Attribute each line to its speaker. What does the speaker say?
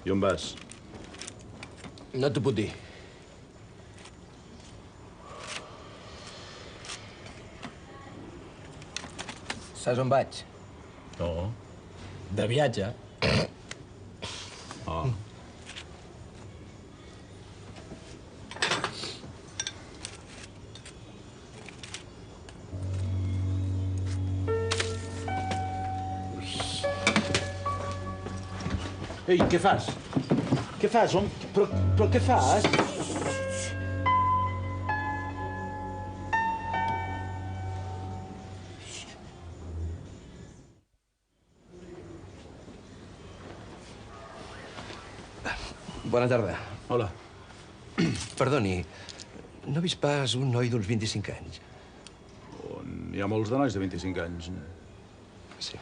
Speaker 1: I on vas?
Speaker 2: No t'ho puc dir. Saps on vaig?
Speaker 1: No.
Speaker 2: De viatge.
Speaker 1: Oh. Ei, què fas? Què fas, home? Però què fas?
Speaker 2: Bona tarda.
Speaker 1: Hola.
Speaker 2: Perdoni, no he vist pas un noi d'uns 25 anys?
Speaker 1: Hi ha molts de nois de 25 anys.
Speaker 2: Sí.